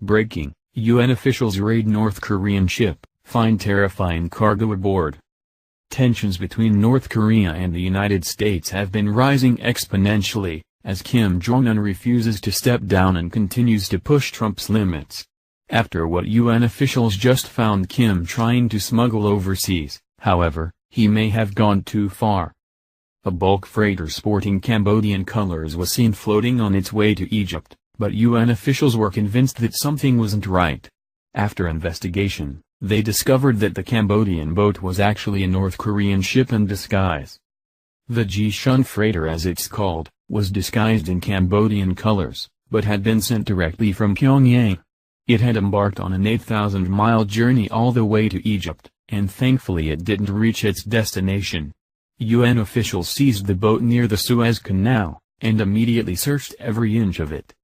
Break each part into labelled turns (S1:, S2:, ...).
S1: Breaking: UN officials raid North Korean ship, find terrifying cargo aboard. Tensions between North Korea and the United States have been rising exponentially, as Kim Jong-un refuses to step down and continues to push Trump's limits. After what UN officials just found Kim trying to smuggle overseas, however, he may have gone too far. A bulk freighter sporting Cambodian colors was seen floating on its way to Egypt, but UN officials were convinced that something wasn't right. After investigation, they discovered that the Cambodian boat was actually a North Korean ship in disguise. The Ji-shun freighter, as it's called, was disguised in Cambodian colors, but had been sent directly from Pyongyang. It had embarked on an 8,000-mile journey all the way to Egypt, and thankfully it didn't reach its destination. UN officials seized the boat near the Suez Canal, and immediately searched every inch of it.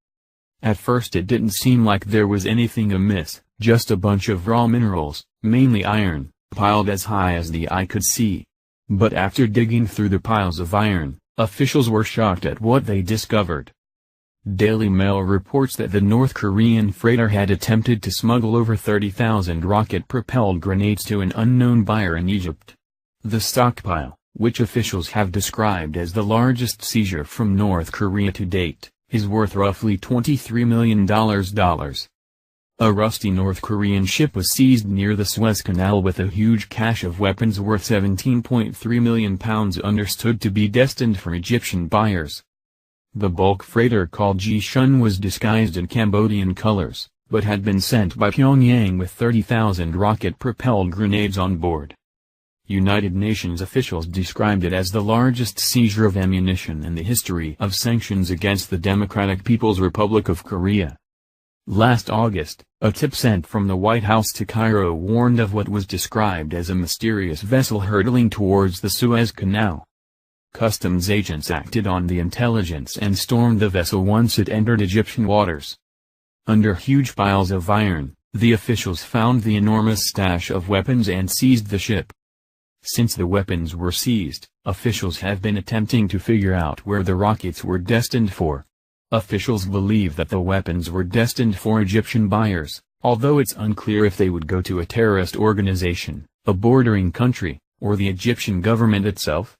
S1: At first it didn't seem like there was anything amiss, just a bunch of raw minerals, mainly iron, piled as high as the eye could see. But after digging through the piles of iron, officials were shocked at what they discovered. Daily Mail reports that the North Korean freighter had attempted to smuggle over 30,000 rocket-propelled grenades to an unknown buyer in Egypt. The stockpile, which officials have described as the largest seizure from North Korea to date, is worth roughly $23 million. A rusty North Korean ship was seized near the Suez Canal with a huge cache of weapons worth £17.3 million understood to be destined for Egyptian buyers. The bulk freighter called Ji-shun was disguised in Cambodian colors, but had been sent by Pyongyang with 30,000 rocket-propelled grenades on board. United Nations officials described it as the largest seizure of ammunition in the history of sanctions against the Democratic People's Republic of Korea. Last August, a tip sent from the White House to Cairo warned of what was described as a mysterious vessel hurtling towards the Suez Canal. Customs agents acted on the intelligence and stormed the vessel once it entered Egyptian waters. Under huge piles of iron, the officials found the enormous stash of weapons and seized the ship. Since the weapons were seized, officials have been attempting to figure out where the rockets were destined for. Officials believe that the weapons were destined for Egyptian buyers, although it's unclear if they would go to a terrorist organization, a bordering country, or the Egyptian government itself.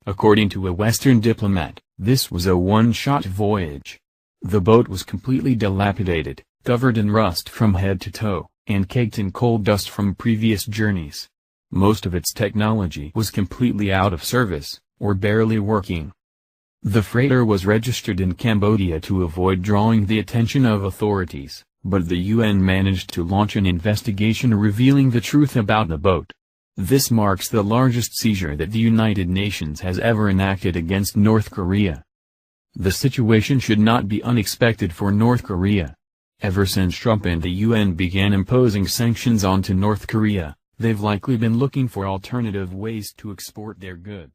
S1: According to a Western diplomat, this was a one-shot voyage. The boat was completely dilapidated, covered in rust from head to toe, and caked in coal dust from previous journeys. Most of its technology was completely out of service, or barely working. The freighter was registered in Cambodia to avoid drawing the attention of authorities, but the UN managed to launch an investigation revealing the truth about the boat. This marks the largest seizure that the United Nations has ever enacted against North Korea. The situation should not be unexpected for North Korea. Ever since Trump and the UN began imposing sanctions onto North Korea, they've likely been looking for alternative ways to export their goods.